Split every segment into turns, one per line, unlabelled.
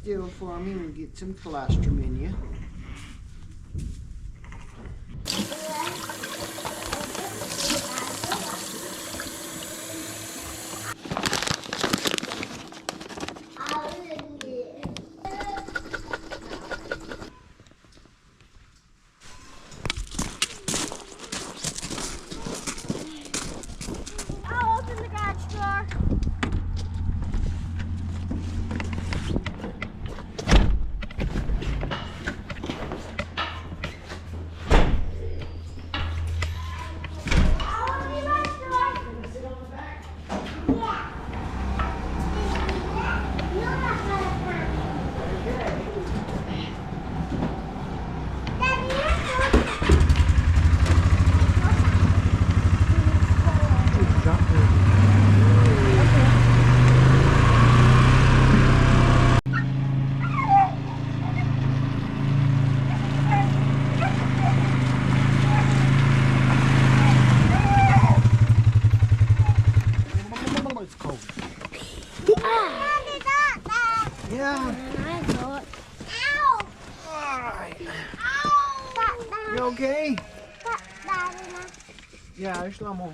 still for me and get some colostrum in you. You okay? Yeah, it's normal.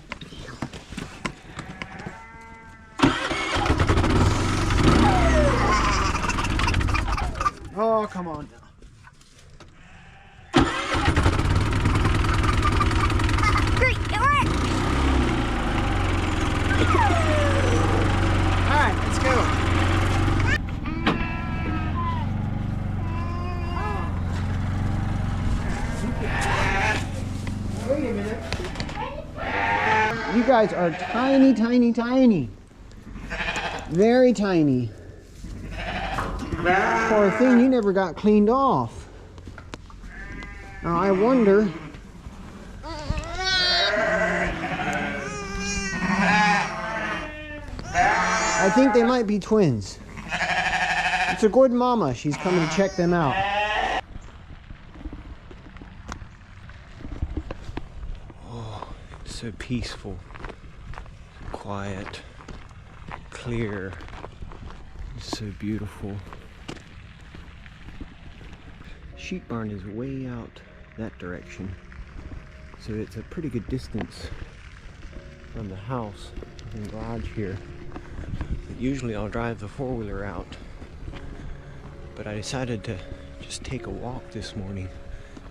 Oh, come on now.
Great, it worked!
Alright, let's go. Wait a minute. You guys are tiny, tiny, tiny. Very tiny. Poor thing, you never got cleaned off. Now I wonder. I think they might be twins. It's a good mama. She's coming to check them out. Oh, it's so peaceful, quiet, clear. It's so beautiful. Sheep barn is way out that direction, so it's a pretty good distance from the house and garage here. But usually I'll drive the four-wheeler out, but I decided to just take a walk this morning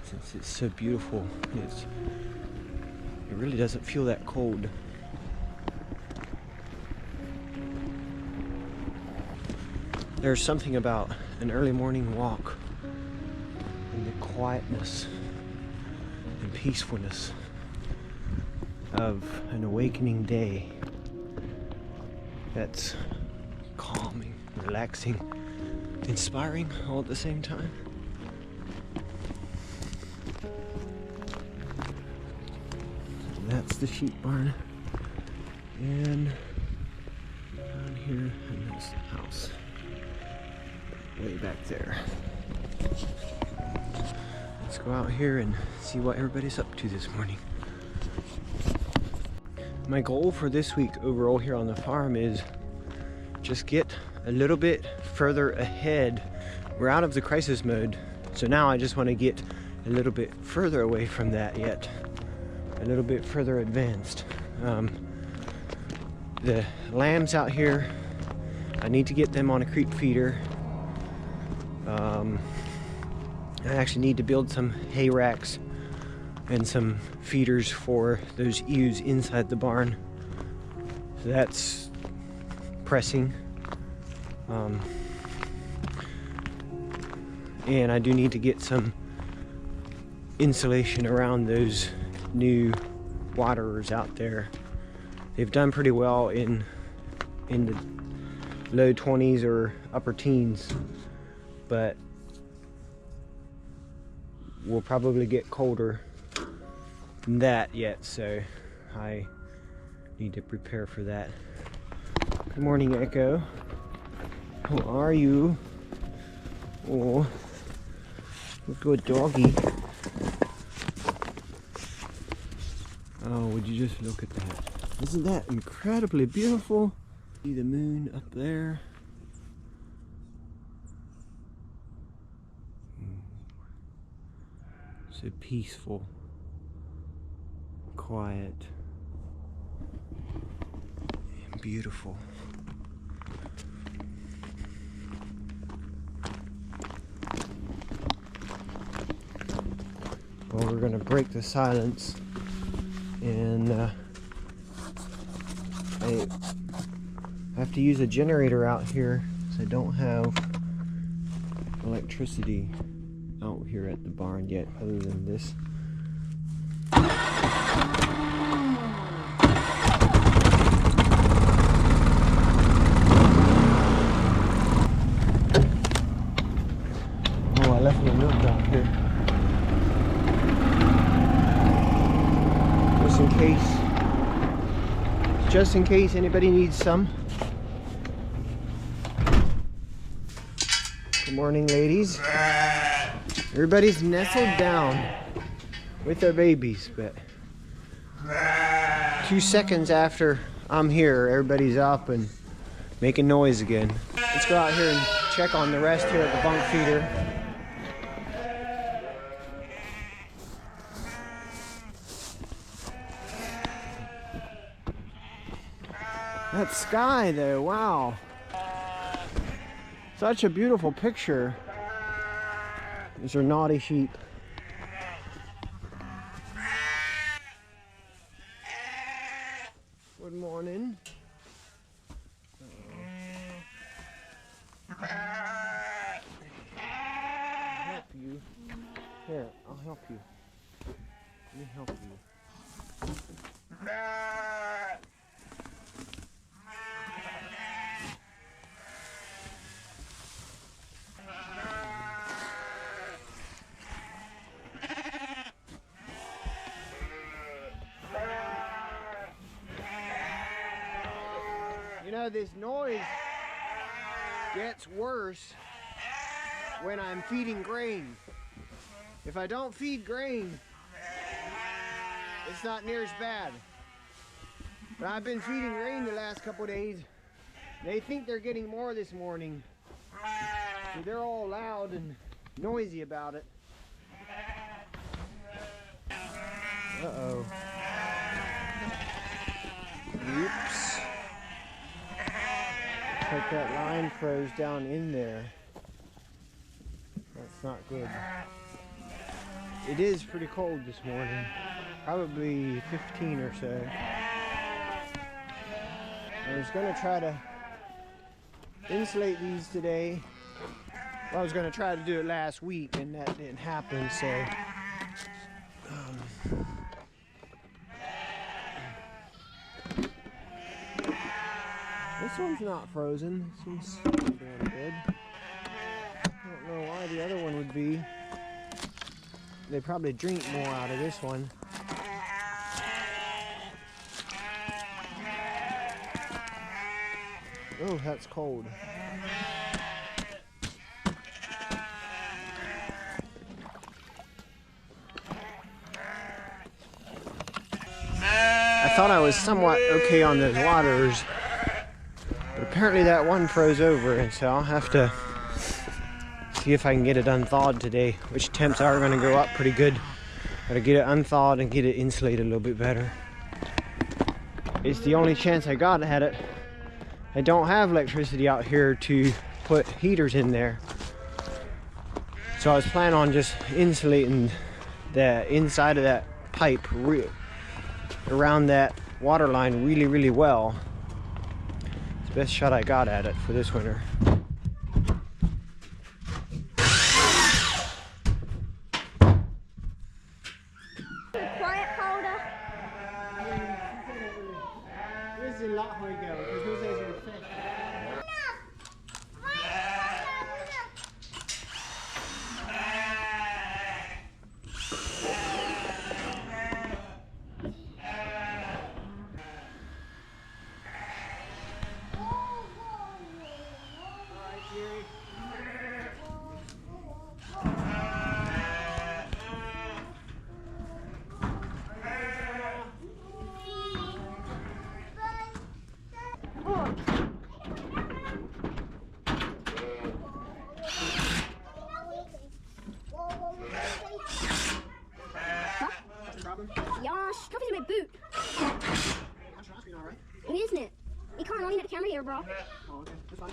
since it's so beautiful. It really doesn't feel that cold. There's something about an early morning walk and the quietness and peacefulness of an awakening day that's calming, relaxing, inspiring all at the same time. And that's the sheep barn, and down here and that's the house way back there. Let's go out here and see what everybody's up to this morning. My goal for this week overall here on the farm is just get a little bit further ahead. We're out of the crisis mode, so now I just want to get a little bit further away from that yet, a little bit further advanced. The lambs out here, I need to get them on a creep feeder. I actually need to build some hay racks and some feeders for those ewes inside the barn. So that's pressing. And I do need to get some insulation around those new waterers out there. They've done pretty well in the low 20s or upper teens, but we'll probably get colder than that yet, so I need to prepare for that. Good morning, Echo. How are you? Oh, good doggy. Oh, would you just look at that? Isn't that incredibly beautiful? See the moon up there? So peaceful, quiet, and beautiful. Well, we're gonna break the silence, and I have to use a generator out here, so I don't have electricity out here at the barn yet, other than this. Oh, I left my milk out here. Just in case anybody needs some. Good morning, ladies. Everybody's nestled down with their babies, but 2 seconds after I'm here, everybody's up and making noise again. Let's go out here and check on the rest here at the bunk feeder. That sky though, wow. Such a beautiful picture. These are naughty sheep. Good morning. Help you. Here, I'll help you. Let me help you. You know, this noise gets worse when I'm feeding grain. If I don't feed grain, it's not near as bad. But I've been feeding grain the last couple of days. They think they're getting more this morning. So they're all loud and noisy about it. Uh-oh. Oops. Looks like that line froze down in there. That's not good. It is pretty cold this morning. Probably 15 or so. I was going to try to insulate these today. Well, I was going to try to do it last week and that didn't happen, so this one's not frozen. This one's doing good. I don't know why the other one would be. They probably drink more out of this one. Oh, that's cold. I thought I was somewhat okay on those waters, but apparently that one froze over, and so I'll have to see if I can get it unthawed today, which temps are going to go up pretty good. Gotta get it unthawed and get it insulated a little bit better. It's the only chance I got at it. I don't have electricity out here to put heaters in there, so I was planning on just insulating the inside of that pipe around that water line really well. It's the best shot I got at it for this winter.
Quiet powder.
Where's the lot where you go? Because those days are fish.
ultimate boot. Isn't it? You can't only at the camera here, bro.
Oh, okay. That's fine.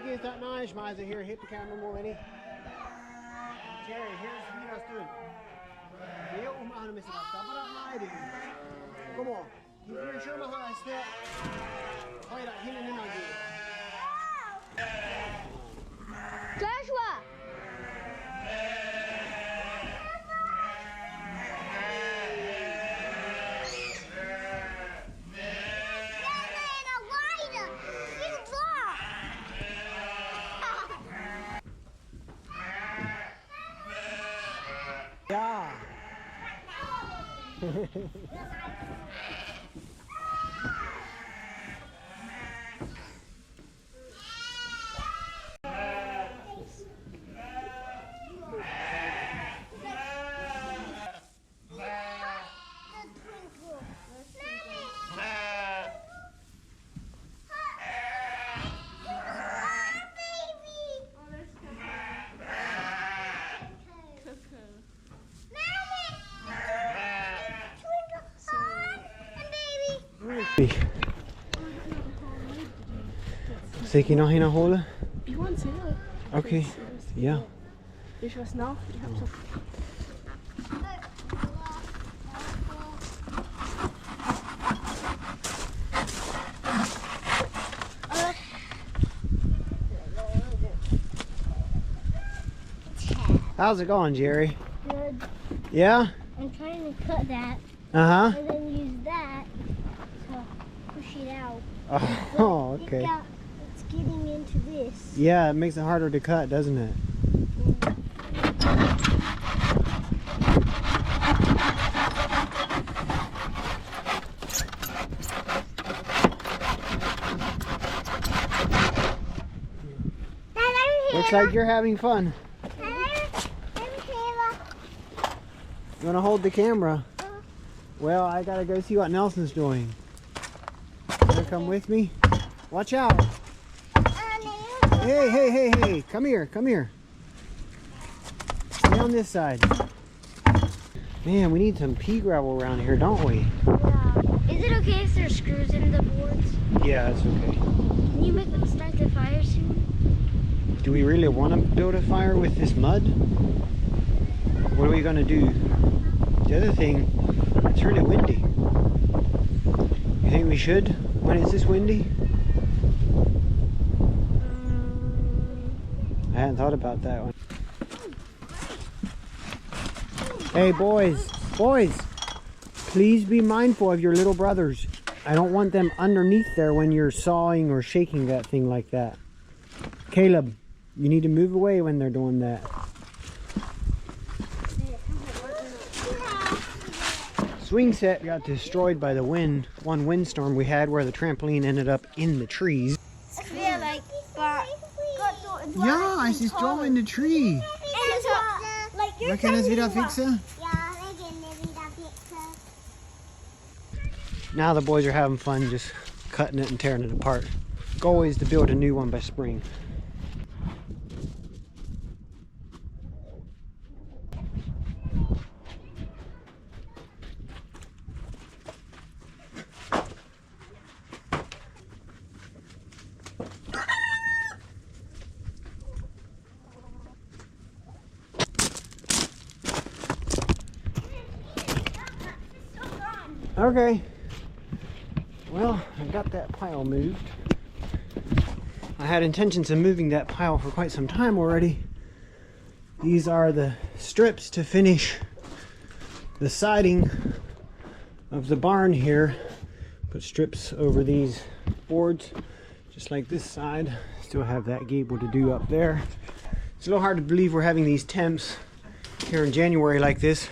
Get that nice, Miser here. Hit the camera more, Lenny. Jerry, here's wie das tun. Heel umarmen müssen wir das. Aber das Come on. Gib mir schon mal ein Step. Weiter, hin und hin gehen.
Joshua!
Ja. Zal ik je nog een holen?
Ich want ze.
Oké, ja.
Weet je wat nou? Ik heb zo.
How's it going, Jerry?
Good.
Yeah?
I'm trying to cut that
Uh-huh.
and then use that to push it out.
Oh, okay.
It's getting into this.
Yeah, it makes it harder to cut, doesn't it? Looks like you're having fun. You want to hold the camera? Well, I gotta go see what Nelson's doing. Wanna come with me? Watch out! Hey, hey, hey, hey! Come here, come here. Stay on this side. Man, we need some pea gravel around here, don't we?
Yeah. Is it okay if there's screws in the boards?
Yeah, it's okay.
Can you start the fire soon?
Do we really want to build a fire with this mud? What are we gonna do? The other thing, it's really windy. You think we should when it's this windy? I hadn't thought about that one. Hey boys, please be mindful of your little brothers. I don't want them underneath there when you're sawing or shaking that thing like that. Caleb, you need to move away when they're doing that. Swing set got destroyed by the wind. One windstorm we had where the trampoline ended up in the trees. Ja, es ist so in the tree. Wir können es wieder fixen? Now the boys are having fun just cutting it and tearing it apart. Goal is to build a new one by spring. Okay, well, I got that pile moved. I had intentions of moving that pile for quite some time already. These are the strips to finish the siding of the barn here. Put strips over these boards, just like this side. Still have that gable to do up there. It's a little hard to believe we're having these temps here in January like this.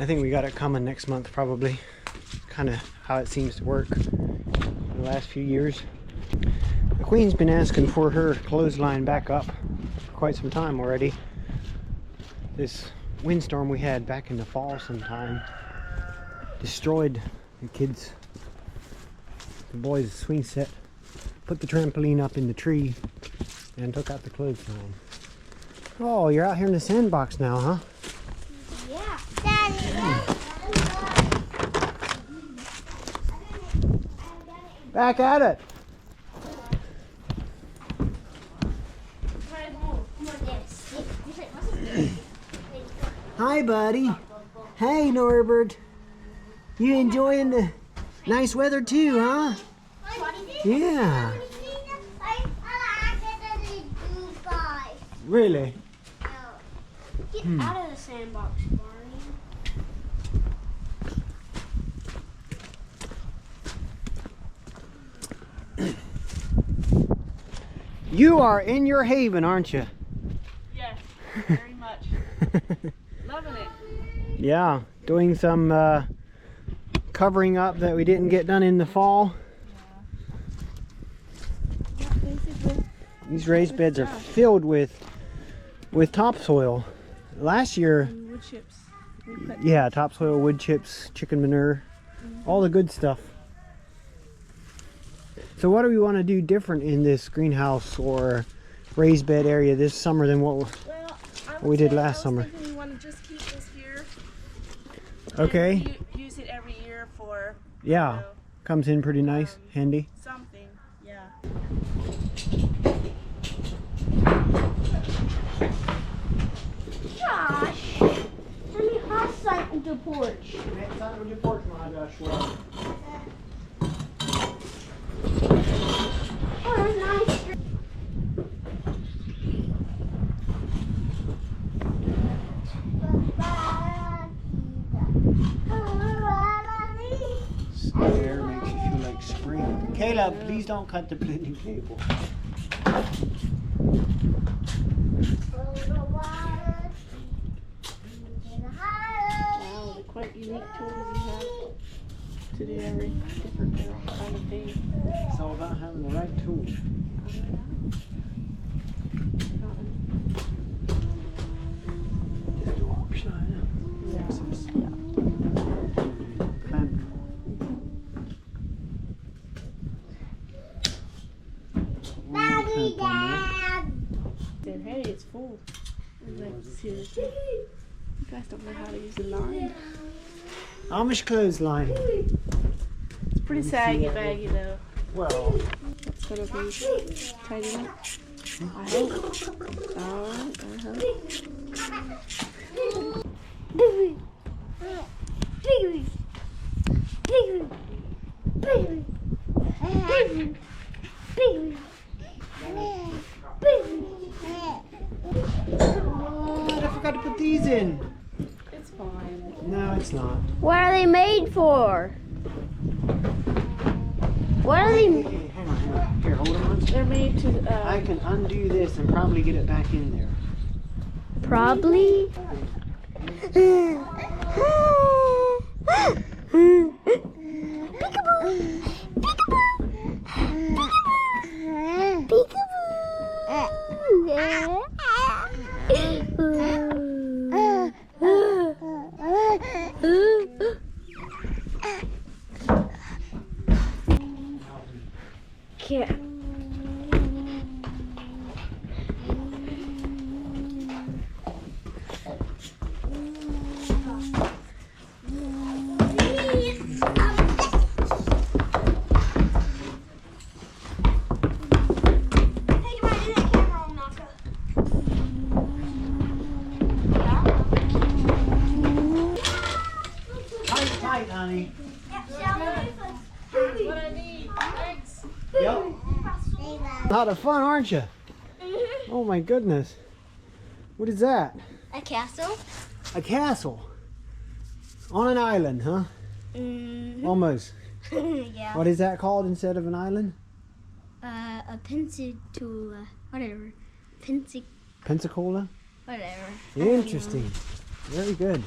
I think we got it coming next month probably. Kind of how it seems to work in the last few years. The Queen's been asking for her clothesline back up for quite some time already. This windstorm we had back in the fall sometime destroyed the kids, the boys' swing set, put the trampoline up in the tree, and took out the clothesline. Oh, you're out here in the sandbox now, huh? Back at it. Hi, buddy. Hey, Norbert. You enjoying the nice weather too, huh? Yeah. Really?
Get out of the sandbox, Barney.
You are in your haven, aren't you?
Yes, very much. Loving it.
Yeah, doing some covering up that we didn't get done in the fall.
Yeah, basically.
These raised beds are filled with topsoil. Last year,
Wood chips.
yeah, topsoil, wood chips, chicken manure, all the good stuff. So what do we want to do different in this greenhouse or raised bed area this summer than what we did last summer?
We want to just keep this here.
Okay.
Use it every year for.
Yeah,
You know,
comes in pretty nice, handy.
something. Yeah.
Josh, let me have something on the porch. Oh, that's nice.
Air makes you feel like spring. Caleb, please don't cut the blending cable.
Wow, the quite unique tools you have to do every different kind of thing.
It's all about having the right tool. side.
Yeah.
Access.
Yeah.
Clamp. One more clamp on there.
Said, hey, it's full. I'm like, seriously? You guys don't know how to use a line.
Amish clothesline.
It's pretty saggy baggy though.
Well,
It's gonna be tight enough. I hope. Alright,
I forgot to put these in.
It's fine.
No, it's not.
What are they made for? What are they?
Hey, hang on. Here, hold on.
They're made to,
I can undo this and probably get it back in there.
Probably. Can't.
Tight, honey.
what I need. Thanks.
Yep. A lot of fun, aren't you? Oh my goodness. What is that?
A castle?
A castle. On an island, huh? Almost.
Yeah.
What is that called instead of an island?
A Pensacola, whatever.
Pensacola?
Whatever.
Interesting. Very good.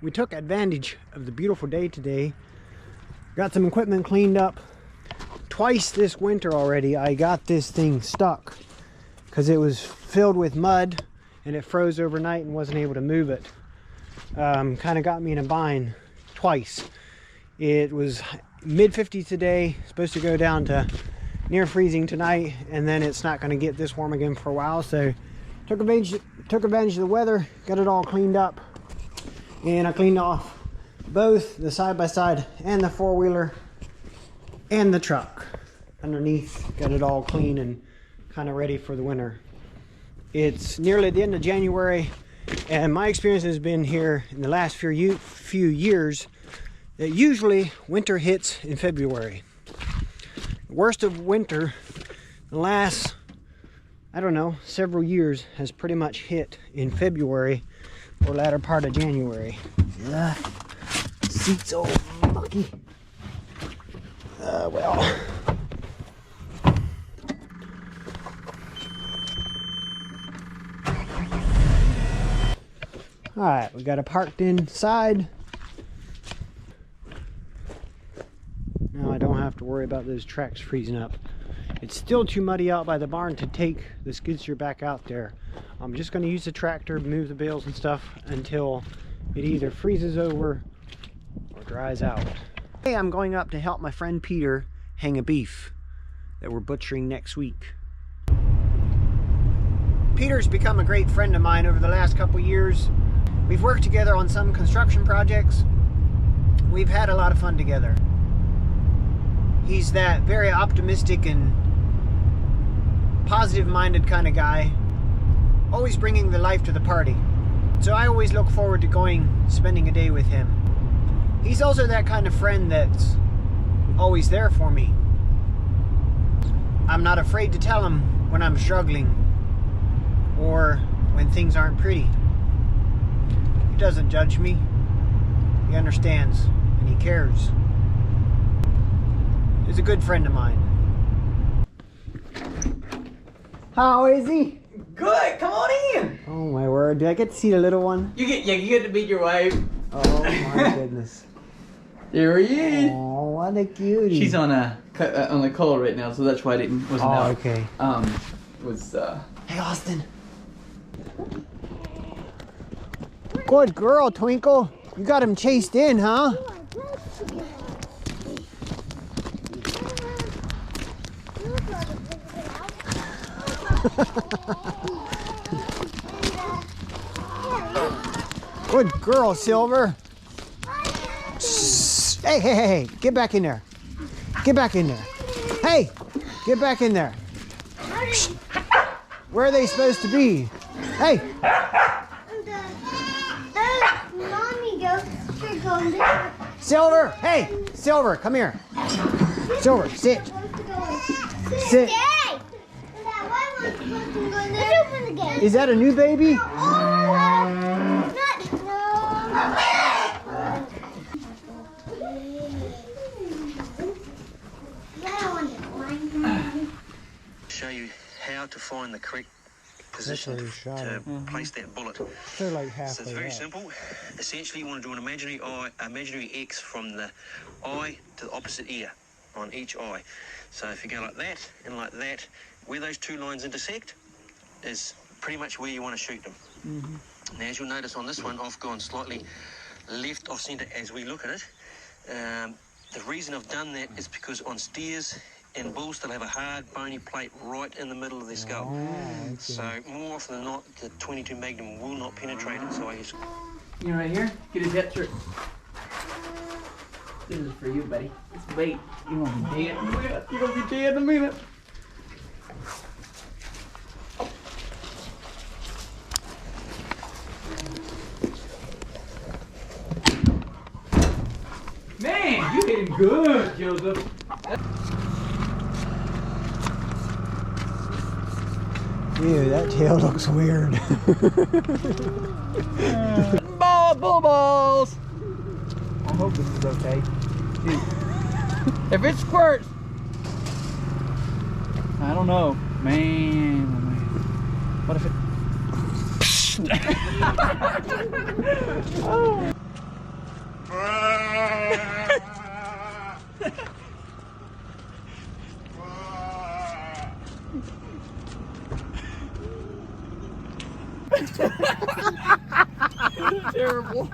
We took advantage of the beautiful day today. Got some equipment cleaned up. Twice this winter already I got this thing stuck because it was filled with mud and it froze overnight and wasn't able to move it. Kind of got me in a bind twice. It was mid 50s today, supposed to go down to near freezing tonight, and then it's not going to get this warm again for a while, so took advantage of the weather, got it all cleaned up. And I cleaned off both the side-by-side and the four-wheeler and the truck underneath. Got it all clean and kind of ready for the winter. It's nearly the end of January, and my experience has been here in the last few years that usually winter hits in February. The worst of winter, the last, I don't know, several years has pretty much hit in February or latter part of January. Yeah, seat's all mucky. Well. Alright, we got it parked inside. Now I don't have to worry about those tracks freezing up. It's still too muddy out by the barn to take the skid steer back out there. I'm just going to use the tractor, move the bales and stuff until it either freezes over or dries out. Hey, I'm going up to help my friend Peter hang a beef that we're butchering next week. Peter's become a great friend of mine over the last couple years. We've worked together on some construction projects. We've had a lot of fun together. He's that very optimistic and positive-minded kind of guy, always bringing the life to the party. So I always look forward to spending a day with him. He's also that kind of friend that's always there for me. I'm not afraid to tell him when I'm struggling or when things aren't pretty. He doesn't judge me. He understands and he cares. He's a good friend of mine. How is he?
Good, come on in.
Oh my word! Do I get to see the little one?
You get to meet your wife.
Oh my goodness!
There he is.
Oh, what a cutie!
She's on the call right now, so that's why I wasn't
Oh,
out.
okay.
Hey Austin.
Good girl, Twinkle. You got him chased in, huh? Good girl, Silver. Hey, hey, hey, hey, get back in there. Get back in there. Hey, get back in there. Where are they supposed to be? Hey.
Mommy goes.
Silver, hey, Silver, come here. Silver, sit. Sit. Is that a new baby?
Show you how to find the correct position to place that bullet.
They're like
So it's very simple. Essentially, you want to do an imaginary X from the eye to the opposite ear on each eye. So if you go like that and like that, where those two lines intersect is pretty much where you want to shoot them. Now, as you'll notice on this one, I've gone slightly left of centre as we look at it. The reason I've done that is because on steers and bulls, they'll have a hard bony plate right in the middle of their skull. So more often than not, the 22 Magnum will not penetrate it. So I just...
You right here? Get his head through. This is for you, buddy. It's bait. You're gonna be dead in a minute. You're gonna be dead in a minute. Man, you hit him good, Joseph.
Ew, that tail looks weird.
Bull balls. I hope this is okay. Dude, if it squirts, I don't know, man. What if it? Oh. Terrible.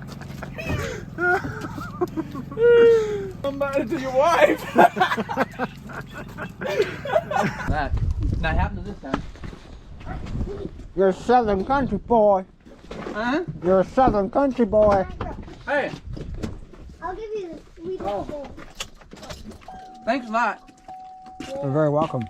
I'm mad to your wife. That not happening this time.
You're a southern country boy.
Huh?
You're a southern country boy.
Hey.
I'll give you the sweetest bowl.
Thanks a lot.
You're very welcome.